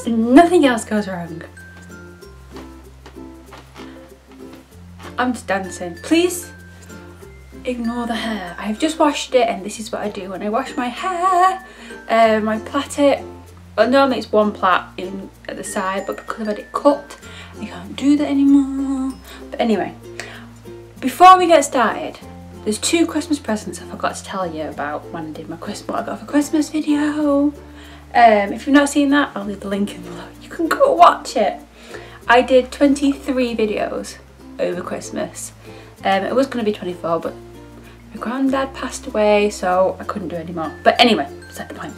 so nothing else goes wrong. I'm just dancing. Please ignore the hair. I've just washed it, and this is what I do when I wash my hair. I plait it. Well, normally it's one plait in at the side, but because I've had it cut, I can't do that anymore. But anyway, before we get started, there's 2 Christmas presents I forgot to tell you about when I did my what I got for Christmas video. If you've not seen that, I'll leave the link in below. You can go watch it. I did 23 videos over Christmas. It was going to be 24, but my granddad passed away, so I couldn't do any more. But anyway, that's the point.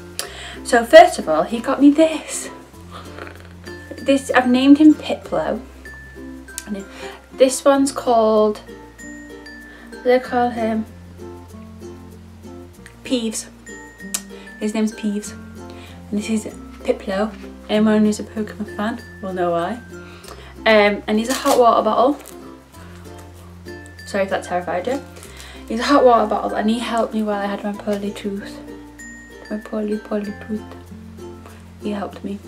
So first of all, he got me this. I've named him Piplo. And this one's called, they call him Peeves. His name's Peeves. And this is Piplo. Anyone who's a Pokemon fan will know why. And he's a hot water bottle. Sorry if that terrified you. He's a hot water bottle, and he helped me while I had my poorly tooth. My poorly tooth. He helped me.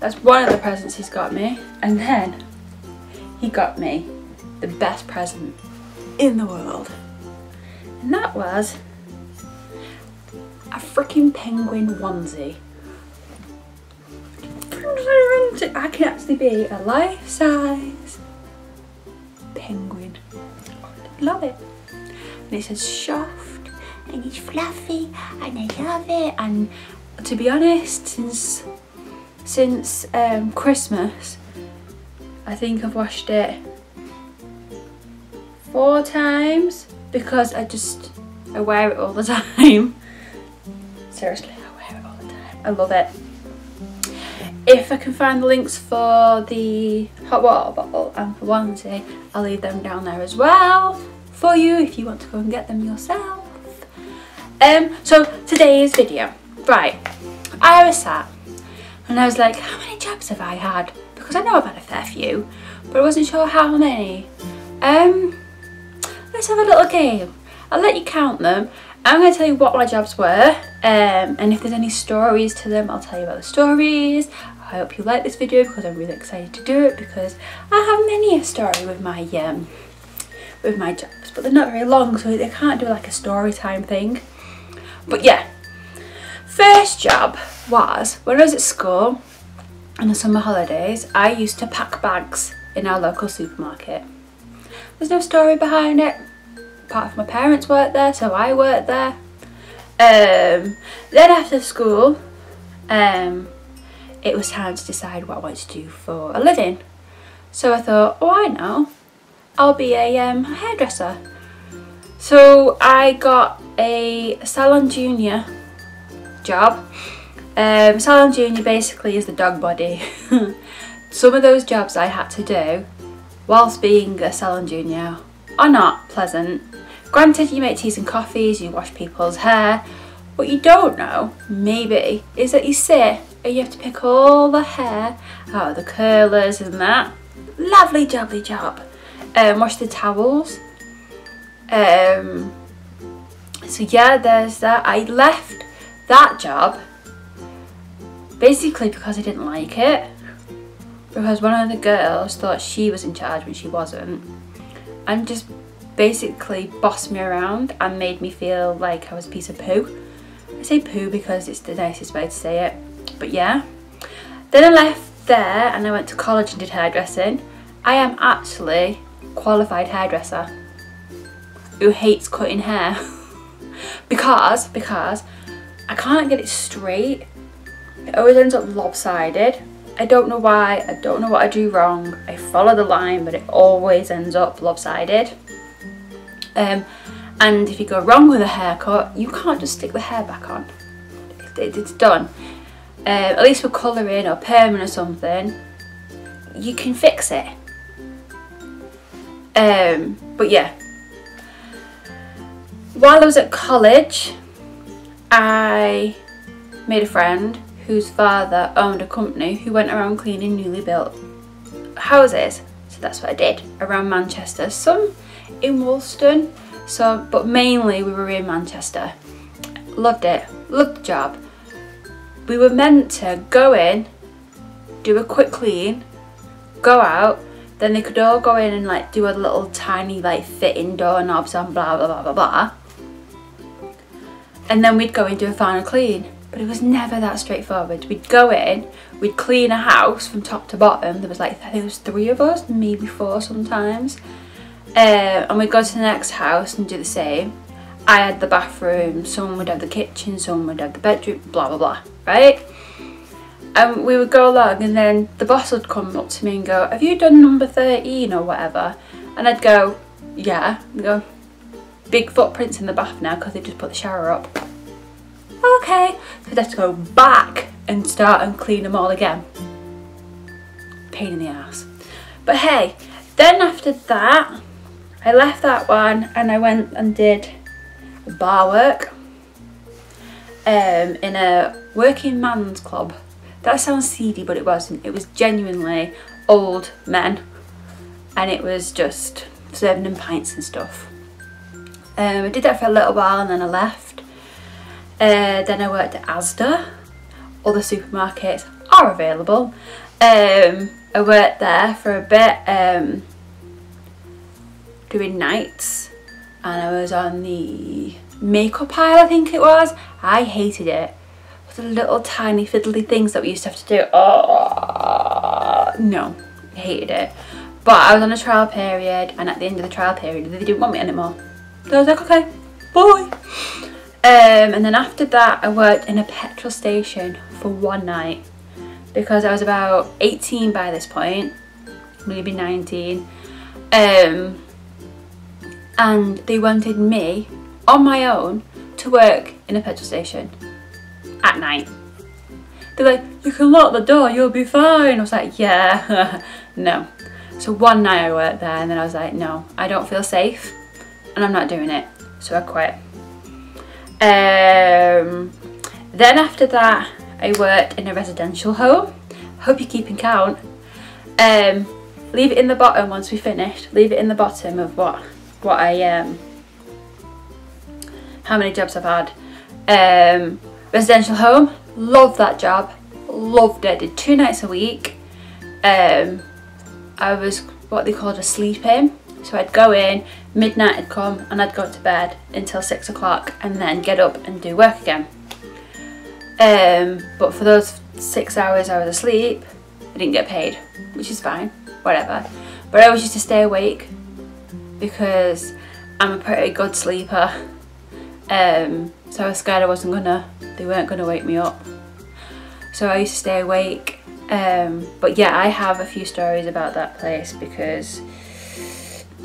That's one of the presents he's got me. And then he got me the best present in the world. And that was a freaking penguin onesie. I can actually be a life-size penguin. Love it. And it says soft and it's fluffy and I love it. And to be honest, since Christmas, I think I've washed it 4 times because I wear it all the time. Seriously, I wear it all the time. I love it. If I can find the links for the hot water bottle and for onesie, I'll leave them down there as well for you if you want to go and get them yourself. So today's video, right, I was sat and I was like, how many jobs have I had? Because I know I've had a fair few, but I wasn't sure how many. Let's have a little game. I'll let you count them. I'm going to tell you what my jobs were, and if there's any stories to them, I'll tell you about the stories. I hope you like this video because I'm really excited to do it, because I have many a story with my jobs, but they're not very long, so they can't do like a story time thing. But yeah, first job was when I was at school in the summer holidays. I used to pack bags in our local supermarket. There's no story behind it. Apart from my parents worked there, so I worked there. Then after school, it was time to decide what I wanted to do for a living. So I thought, oh, I know, I'll be a hairdresser. So I got a Salon Junior job. Salon Junior basically is the dog body. Some of those jobs I had to do whilst being a Salon Junior are not pleasant. Granted, you make teas and coffees, you wash people's hair. What you don't know, maybe, is that you sit and you have to pick all the hair out of the curlers and that. Lovely jubbly job. Wash the towels. So yeah, there's that. I left that job basically because I didn't like it. Because one of the girls thought she was in charge when she wasn't. And just basically bossed me around and made me feel like I was a piece of poo. I say poo because it's the nicest way to say it, but yeah. Then I left there and I went to college and did hairdressing. I am actually a qualified hairdresser who hates cutting hair because I can't get it straight. It always ends up lopsided. I don't know why, I don't know what I do wrong. I follow the line, but it always ends up lopsided. And if you go wrong with a haircut, you can't just stick the hair back on. It's done. At least with colouring or perming or something, you can fix it. But yeah, while I was at college, I made a friend whose father owned a company who went around cleaning newly built houses. So that's what I did around Manchester, some in Woolston, but mainly we were in Manchester. Loved it, loved the job. We were meant to go in do a quick clean, go out, then they could all go in and like do a little tiny like fitting doorknobs on, blah blah blah blah blah, and then we'd go and do a final clean. But it was never that straightforward. We'd go in, we'd clean a house from top to bottom. There was like, I think there was 3 of us, maybe 4 sometimes, and we'd go to the next house and do the same. I had the bathroom, someone would have the kitchen, someone would have the bedroom, blah blah blah, right? And we would go along, and then the boss would come up to me and go, have you done number 13 or whatever? And I'd go, yeah. And go, big footprints in the bath now because they just put the shower up. Okay, so I'd have to go back and start and clean them all again. Pain in the ass. But hey, then after that, I left that one and I went and did bar work in a working man's club. That sounds seedy, but it wasn't. It was genuinely old men, and it was just serving them pints and stuff. I did that for a little while and then I left. Then I worked at Asda. Other supermarkets are available. I worked there for a bit, doing nights, and I was on the makeup aisle, I think it was. I hated it. The little tiny fiddly things that we used to have to do. Oh no, I hated it. But I was on a trial period, and at the end of the trial period they didn't want me anymore. So I was like, okay, bye. And then after that I worked in a petrol station for one night because I was about 18 by this point, maybe 19, and they wanted me on my own to work in a petrol station at night. They're like, you can lock the door, you'll be fine. I was like, yeah. No. So one night I worked there, and then I was like, no, I don't feel safe and I'm not doing it. So I quit. Then after that I worked in a residential home. Hope you're keeping count. Leave it in the bottom once we finished. Leave it in the bottom of what I how many jobs I've had. Residential home, loved that job, loved it. Did 2 nights a week. I was what they called a sleep-in, so I'd go in, midnight I'd come, and I'd go to bed until 6 o'clock and then get up and do work again. But for those 6 hours I was asleep, I didn't get paid, which is fine, whatever. But I always used to stay awake because I'm a pretty good sleeper. So I was scared they weren't gonna wake me up. So I used to stay awake. But yeah, I have a few stories about that place because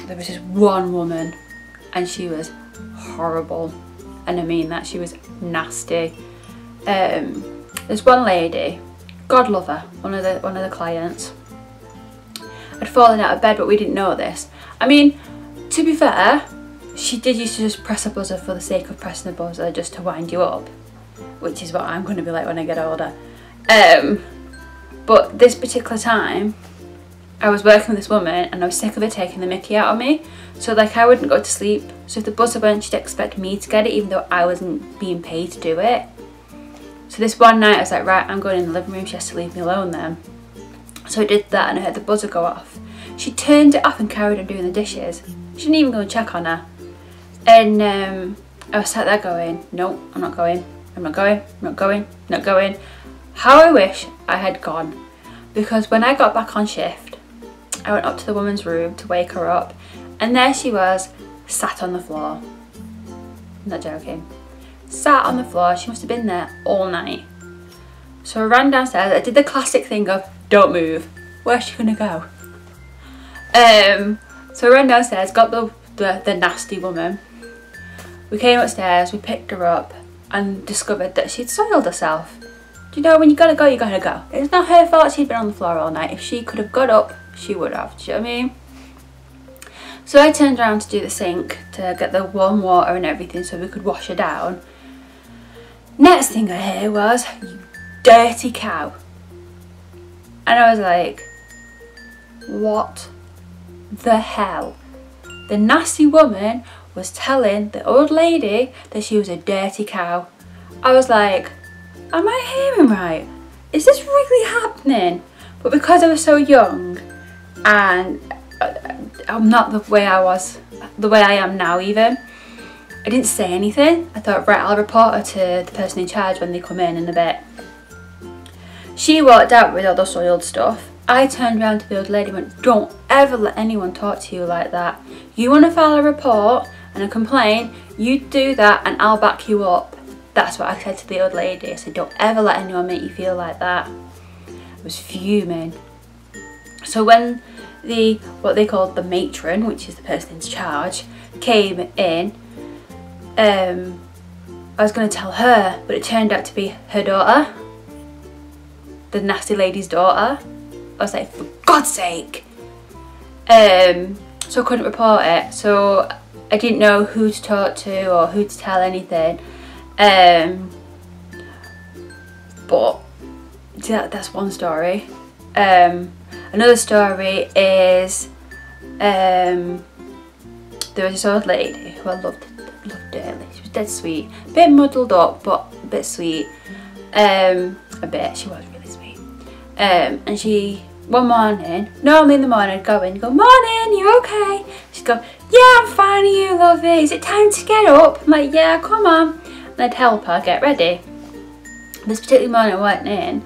there was this one woman and she was horrible. And I mean that, she was nasty. There's one lady, God love her, one of the clients, had fallen out of bed, but we didn't know this. I mean, to be fair, she did used to just press a buzzer for the sake of pressing the buzzer just to wind you up, which is what I'm going to be like when I get older. But this particular time, I was working with this woman and I was sick of her taking the mickey out of me. So like I wouldn't go to sleep. So if the buzzer went, she'd expect me to get it even though I wasn't being paid to do it. So this one night I was like, right, I'm going in the living room, she has to leave me alone then. So I did that and I heard the buzzer go off. She turned it off and carried on doing the dishes. She didn't even go and check on her. And I was sat there going, no, I'm not going, I'm not going, I'm not going, I'm not going. How I wish I had gone. Because when I got back on shift, I went up to the woman's room to wake her up, and there she was, sat on the floor. I'm not joking. Sat on the floor, she must have been there all night. So I ran downstairs, I did the classic thing of, don't move. Where's she gonna go? So I ran downstairs, got the nasty woman. We came upstairs, we picked her up and discovered that she'd soiled herself. Do you know, when you gotta go, you gotta go. It's not her fault she'd been on the floor all night. If she could have got up, she would have. Do you know what I mean? So I turned around to do the sink to get the warm water and everything so we could wash her down. Next thing I hear was, you dirty cow. And I was like, what the hell? The nasty woman was telling the old lady that she was a dirty cow. I was like, am I hearing right? Is this really happening? But because I was so young, and I'm not the way I am now even, I didn't say anything. I thought, right, I'll report her to the person in charge when they come in a bit. She walked out with all the soiled stuff. I turned around to the old lady and went, don't ever let anyone talk to you like that. You want to file a report and a complaint, you do that and I'll back you up. That's what I said to the old lady. I said, don't ever let anyone make you feel like that. I was fuming. So when what they called the matron, which is the person in charge, came in, I was going to tell her, but it turned out to be her daughter, the nasty lady's daughter. I was like, for God's sake. So I couldn't report it, so I didn't know who to talk to or who to tell anything. But that's one story. Another story is there was this old lady who I loved dearly. She was dead sweet, a bit muddled up but a bit sweet. She was really sweet. And she, one morning, normally in the morning I'd go in and go, morning, you okay? She'd go, yeah, I'm fine, are you, lovey? Is it time to get up? I'm like, yeah, come on. And I'd help her get ready. This particular morning I went in,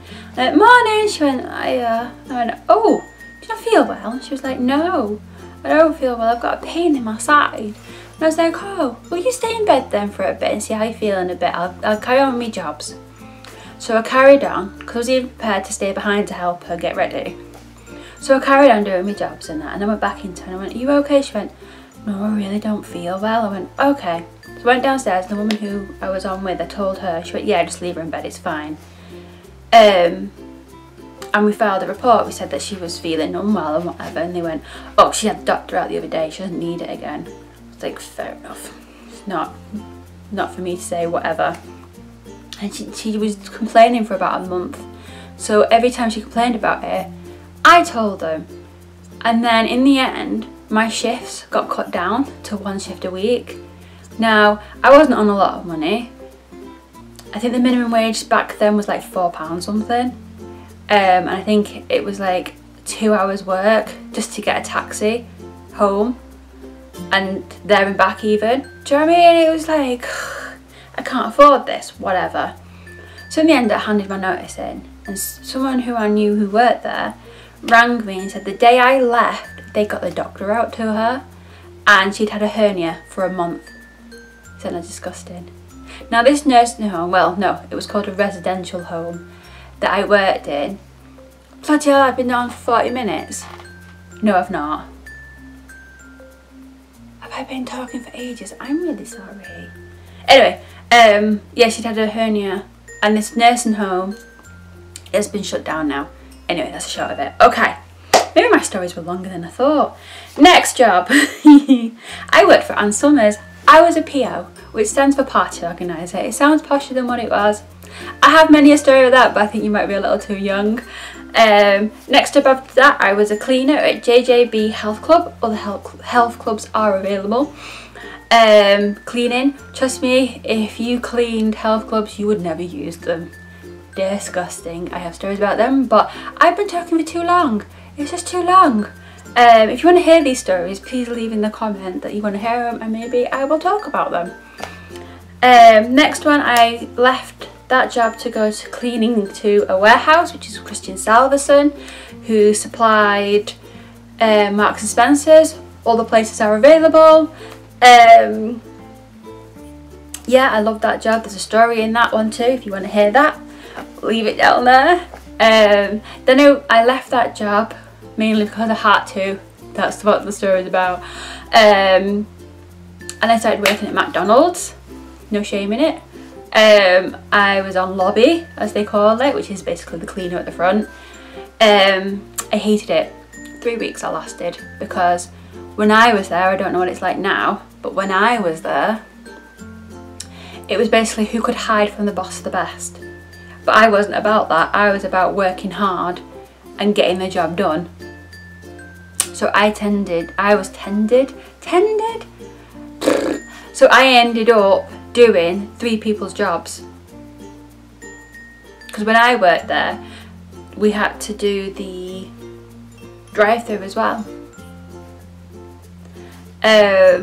morning, she went, I went, oh, do you not feel well? And she was like, no, I don't feel well, I've got a pain in my side. And I was like, oh, well, you stay in bed then for a bit and see how you feel in a bit. I'll carry on with my jobs. So I carried on, because I was even prepared to stay behind to help her get ready. So I carried on doing my jobs and that, and I went back into her and I went, are you okay? She went, no, I really don't feel well. I went, okay. So I went downstairs and the woman who I was on with, I told her, she went, yeah, just leave her in bed, it's fine. And we filed a report. We said that she was feeling unwell and whatever, and they went, oh, she had the doctor out the other day, she doesn't need it again. I was like, fair enough. It's not for me to say whatever. And she was complaining for about a month. So every time she complained about it, I told them. And then in the end, my shifts got cut down to 1 shift a week. Now, I wasn't on a lot of money. I think the minimum wage back then was like £4 something. And I think it was like 2 hours work just to get a taxi home and there and back even. Do you know what I mean? It was like, I can't afford this, whatever. So in the end I handed my notice in, and someone who I knew who worked there rang me and said the day I left they got the doctor out to her and she'd had a hernia for a month. Isn't that disgusting? Now this nursing home, well no, it was called a residential home that I worked in. Bloody hell, I've been there for 40 minutes. No, I've not. Have I been talking for ages? I'm really sorry. Anyway, yeah, she'd had a hernia and this nursing home has been shut down now. Anyway, that's a short of it. Okay, maybe my stories were longer than I thought. Next job. I worked for Ann Summers. I was a PO, which stands for Party Organiser. It sounds posher than what it was. I have many a story of that, but I think you might be a little too young. Next up after that, I was a cleaner at JJB Health Club. Other health clubs are available. Cleaning, trust me, if you cleaned health clubs you would never use them. Disgusting. I have stories about them, but I've been talking for too long. It's just too long. If you want to hear these stories, please leave in the comment that you want to hear them and maybe I will talk about them. Next one, I left that job to go to cleaning to a warehouse, which is Christian Salverson, who supplied Marks and Spencer's. All the places are available. Yeah, I love that job. There's a story in that one too if you want to hear that. Leave it down there. Then I left that job mainly because I had to. That's what the story is about. And I started working at McDonald's. No shame in it. I was on lobby, as they call it, which is basically the cleaner at the front. I hated it. 3 weeks I lasted, because when I was there, I don't know what it's like now, but when I was there, it was basically who could hide from the boss the best. But I wasn't about that. I was about working hard and getting the job done. So So I ended up doing 3 people's jobs. Because when I worked there, we had to do the drive-through as well.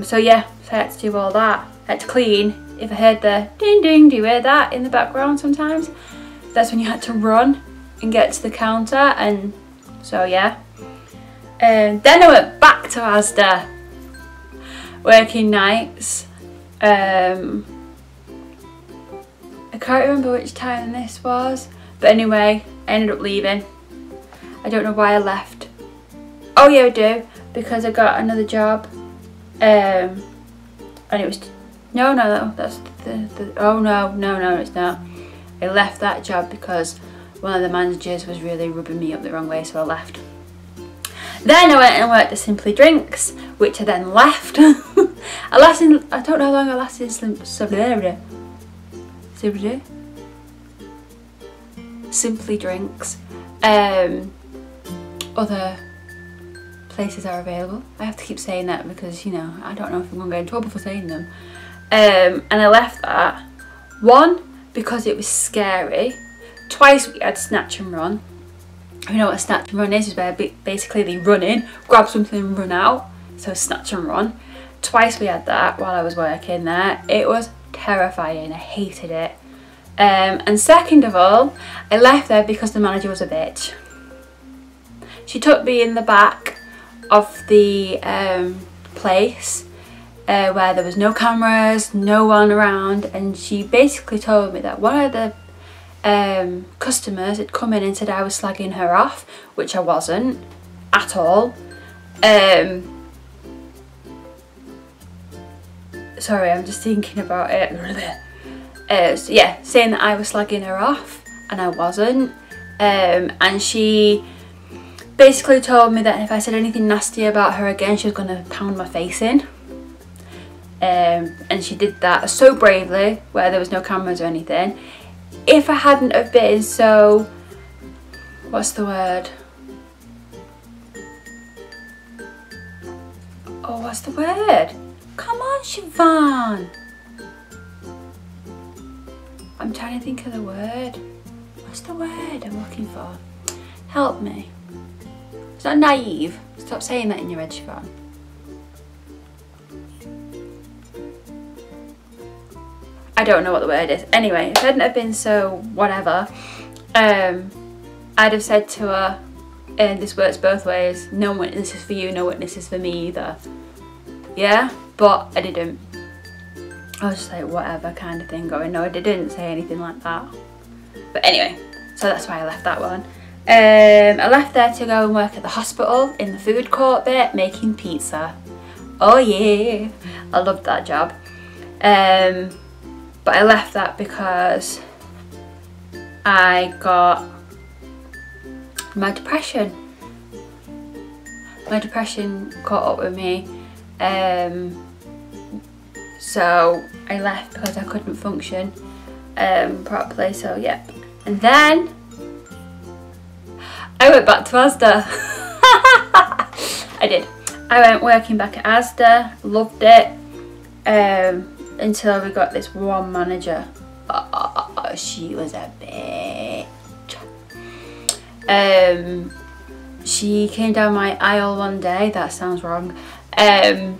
So yeah, so I had to do all that. I had to clean. If I heard the ding ding, do you hear that in the background sometimes? That's when you had to run and get to the counter, and so yeah. Then I went back to Asda, working nights. I can't remember which time this was, but anyway, I ended up leaving. I don't know why I left. Oh yeah, I do, because I got another job, and it was no, that's the oh no, it's not. I left that job because one of the managers was really rubbing me up the wrong way, so I left. Then I went and worked at Simply Drinks, which I then left. I don't know how long I lasted in Simply Drinks. Other places are available. I have to keep saying that because, you know, I don't know if I'm going to get in trouble for saying them. And I left that. One, because it was scary. Twice we had snatch and run. You know what a snatch and run is where basically they run in, grab something and run out. So snatch and run. Twice we had that while I was working there. It was terrifying. I hated it. And second of all, I left there because the manager was a bitch. She took me in the back of the place where there was no cameras, no one around, and she basically told me that one of the customers had come in and said I was slagging her off, which I wasn't at all. Sorry, I'm just thinking about it. So yeah, saying that I was slagging her off and I wasn't. And she basically told me that if I said anything nasty about her again, she was going to pound my face in. And she did that so bravely, where there was no cameras or anything. If I hadn't have been so, what's the word? Oh, what's the word? Come on, Siobhan. I'm trying to think of the word. What's the word I'm looking for? Help me. It's not naive. Stop saying that in your head, Siobhan. I don't know what the word is. Anyway, if it hadn't have been so whatever, I'd have said to her, and this works both ways, no witnesses for you, no witnesses for me either. Yeah? But I didn't. I was just like, whatever kind of thing going. No, I didn't say anything like that. But anyway, so that's why I left that one. I left there to go and work at the hospital in the food court bit, making pizza. Oh yeah, I loved that job. But I left that because I got my depression. My depression caught up with me. So I left because I couldn't function properly, so yeah. And then I went back to Asda. I did. I went working back at Asda, loved it, until we got this one manager. Oh, she was a bitch. She came down my aisle one day, that sounds wrong, and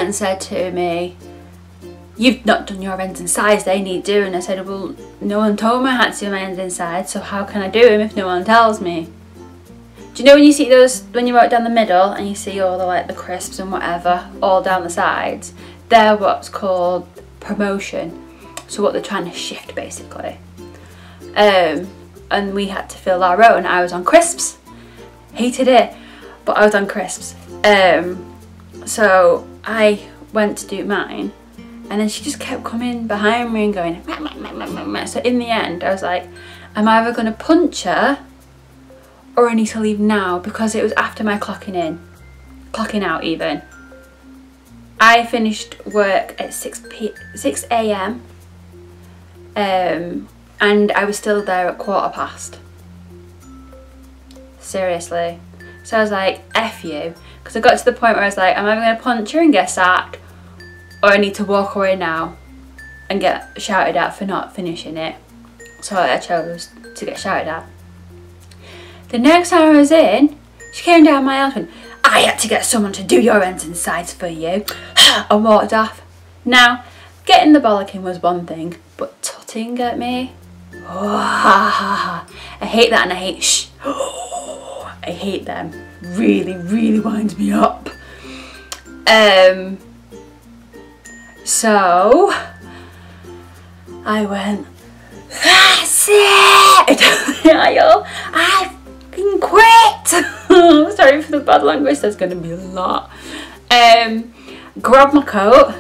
said to me, "You've not done your ends and sides, they need doing." I said, "Well, no one told me I had to do my ends and sides, so how can I do them if no one tells me?" Do you know when you see those, when you walk down the middle and you see all the like the crisps and whatever all down the sides? They're what's called promotion, so what they're trying to shift basically. And we had to fill our own. I was on crisps, hated it, but I was on crisps. So I went to do mine, and then she just kept coming behind me and going meh, meh, meh, meh, meh, meh. So in the end I was like, I'm either going to punch her or I need to leave now, because it was after my clocking out even. I finished work at 6 a.m. And I was still there at past. Seriously. So I was like, F you. Because I got to the point where I was like, I'm either going to punch her and get sacked, or I need to walk away now and get shouted at for not finishing it. So I chose to get shouted at. The next time I was in, she came down my house and went, I had to get someone to do your ends and sides for you. And walked off. Now, getting the bollocking was one thing, but tutting at me? Oh, I hate that, and I hate shh. I hate them. Really, really winds me up. So I went, that's it! I fucking quit! Sorry for the bad language, there's going to be a lot. Grabbed my coat,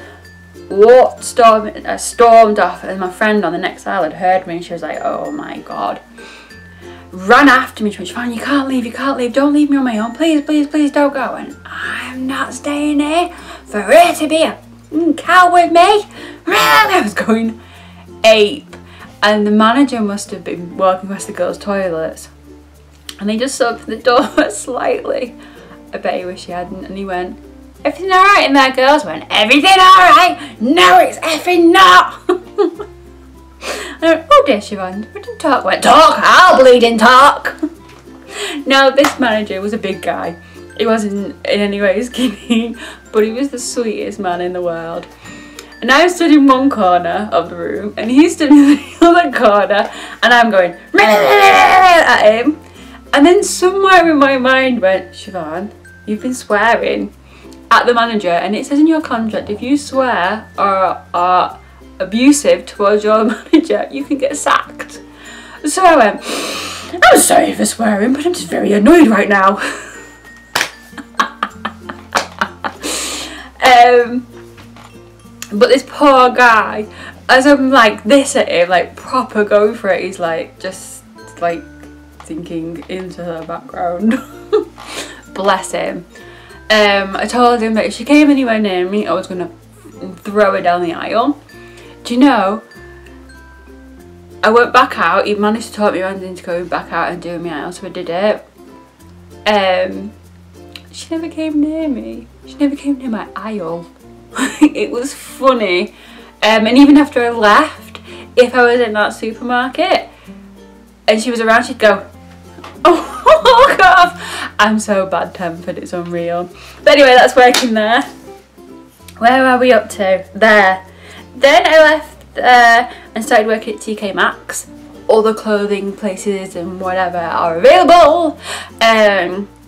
stormed off, and my friend on the next aisle had heard me and she was like, oh my god. Ran after me, she went, Siobhan, you can't leave, don't leave me on my own, please, please, please don't go. And I'm not staying here for her to be a cow with me. I was going ape. And the manager must have been walking past the girls' toilets. And he just opened the door slightly. I bet he wish he hadn't. And he went, everything alright in there, girls? I went, everything alright? No, it's effing not. I went, oh dear, Siobhan, we didn't talk. I went, talk, I'll bleeding talk. Now, this manager was a big guy. He wasn't in any way skinny, but he was the sweetest man in the world. And I stood in one corner of the room, and he stood in the other corner, and I'm going at him. And then somewhere in my mind went, Siobhan, you've been swearing at the manager, and it says in your contract, if you swear or are abusive towards your manager, you can get sacked. So I went, I'm sorry for swearing, but I'm just very annoyed right now. But this poor guy, as I'm like this at him, like proper go for it, he's like just like thinking into the background. Bless him. I told him that if she came anywhere near me, I was gonna throw her down the aisle. Do you know, I went back out. He managed to talk me around into going back out and doing my aisle, so I did it. She never came near me. She never came near my aisle. It was funny. And even after I left, if I was in that supermarket and she was around, she'd go, oh god, I'm so bad tempered, it's unreal. But anyway, that's working there. Where are we up to? There. Then I left and started working at TK Maxx. All the clothing places and whatever are available.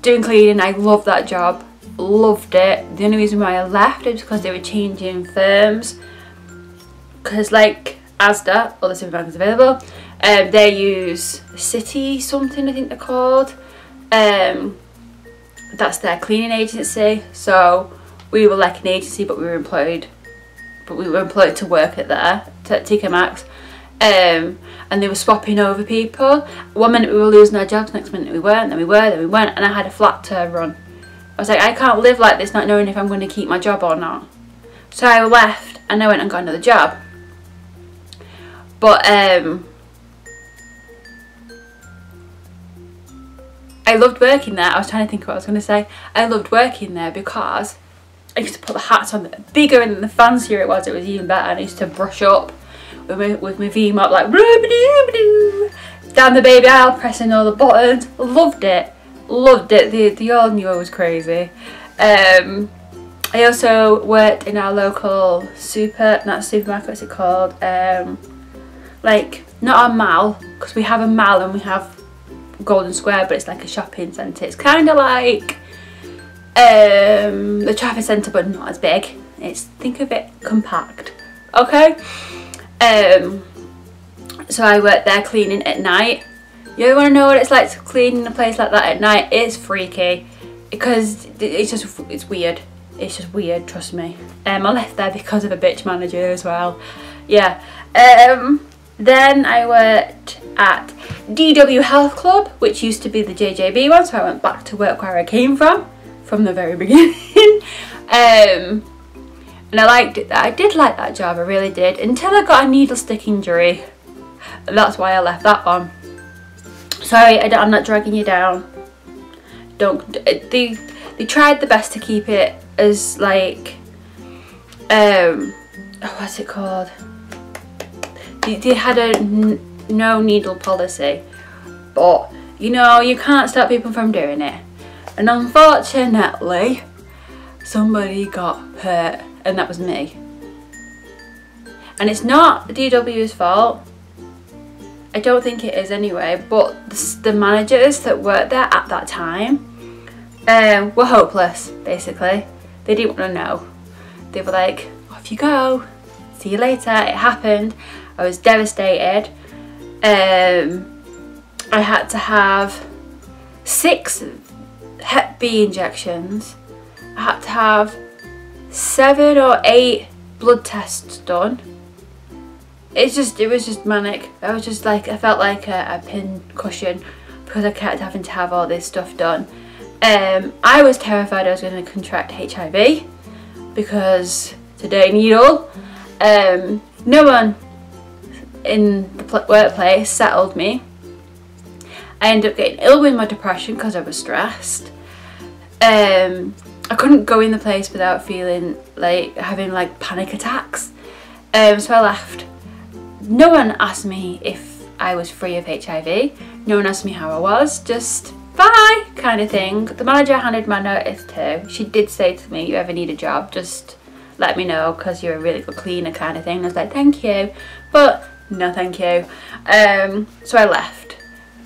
Doing cleaning, I love that job. Loved it. The only reason why I left is because they were changing firms. Because like Asda, all the supermarkets available, they use City something, I think they're called. That's their cleaning agency. So we were like an agency, but we were employed. But we were employed to work at there, at TK Maxx. And they were swapping over people. One minute we were losing our jobs, next minute we weren't, then we were, then we weren't, and I had a flat to run. I was like, I can't live like this not knowing if I'm going to keep my job or not. So I left and I went and got another job. But I loved working there. I was trying to think of what I was going to say. I loved working there because I used to put the hats on. The bigger and the fancier it was even better. And I used to brush up with my V-mop like down the baby aisle, pressing all the buttons. Loved it. Loved it. They all knew I was crazy. I also worked in our local supermarket, what's it called? Like, not a mall, because we have a mall and we have Golden Square, but it's like a shopping centre. It's kind of like the Trafford Centre, but not as big. Think of it compact. Okay? So I worked there cleaning at night. You want to know what it's like to clean in a place like that at night? It's freaky because it's weird. It's just weird, trust me. I left there because of a bitch manager as well. Yeah. Then I worked at DW Health Club, which used to be the JJB one, so I went back to work where I came from the very beginning. And I liked it. I did like that job, I really did, until I got a needle stick injury. And that's why I left that one. Sorry, I'm not dragging you down. They tried the best to keep it as like, what's it called? They had a no needle policy, but you know, you can't stop people from doing it. And unfortunately, somebody got hurt, and that was me. And it's not DW's fault. I don't think it is anyway, but the managers that worked there at that time were hopeless, basically. They didn't want to know. They were like, off you go, see you later. It happened. I was devastated. I had to have 6 Hep B injections. I had to have 7 or 8 blood tests done. It was just manic. I was just like, I felt like a pin cushion because I kept having to have all this stuff done. I was terrified I was going to contract HIV because today needle. No one in the workplace settled me. I ended up getting ill with my depression because I was stressed. I couldn't go in the place without feeling like having like panic attacks. So I left. No one asked me if I was free of HIV. No one asked me how I was. Just bye kind of thing. The manager handed my notice to. She did say to me, you ever need a job, just let me know because you're a really good cleaner kind of thing. I was like, thank you, but no thank you. So I left.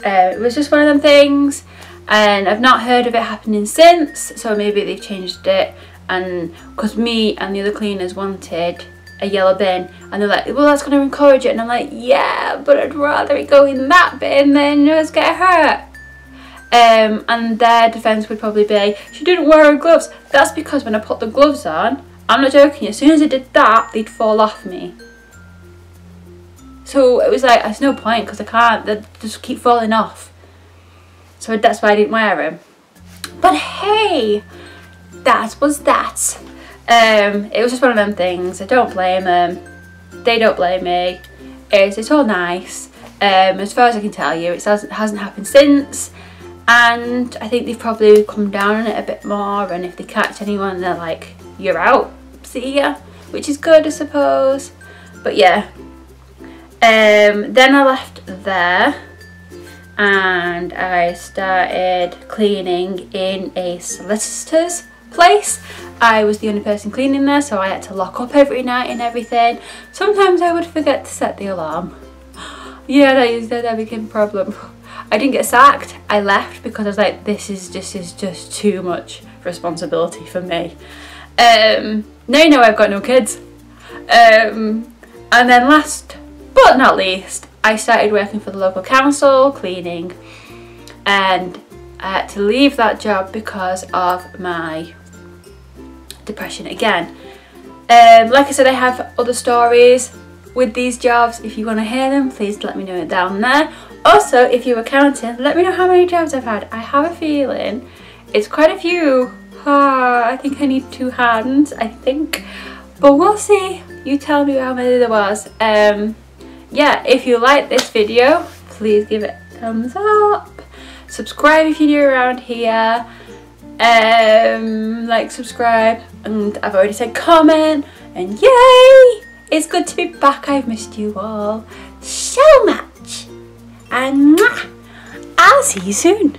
It was just one of them things, and I've not heard of it happening since, so maybe they've changed it. And because me and the other cleaners wanted a yellow bin, and they're like, well, that's going to encourage it, and I'm like, yeah, but I'd rather it go in that bin than us get hurt. And their defence would probably be, she didn't wear her gloves. That's because when I put the gloves on, I'm not joking, as soon as I did that, they'd fall off me. So it was like, there's no point because I can't, they just keep falling off. So that's why I didn't wear them. But hey, that was that. It was just one of them things. I don't blame them. They don't blame me. It's all nice. As far as I can tell you, it hasn't happened since. And I think they've probably come down on it a bit more. And if they catch anyone, they're like, you're out. See ya. Which is good, I suppose. But yeah. Then I left there and I started cleaning in a solicitor's place. I was the only person cleaning there, so I had to lock up every night and everything. Sometimes I would forget to set the alarm. Yeah, that became a problem. I didn't get sacked. I left because I was like, this is just too much responsibility for me. Now you know I've got no kids. And then last but not least, I started working for the local council, cleaning, and I had to leave that job because of my depression again. Like I said, I have other stories with these jobs. If you want to hear them, please let me know it down there. Also, if you're accounting, let me know how many jobs I've had. I have a feeling it's quite a few. I think I need 2 hands, I think, but we'll see. You tell me how many there was. Yeah, if you like this video, please give it a thumbs up. Subscribe if you're new around here. Like, subscribe, and I've already said comment, and yay! It's good to be back. I've missed you all so much, and I'll see you soon.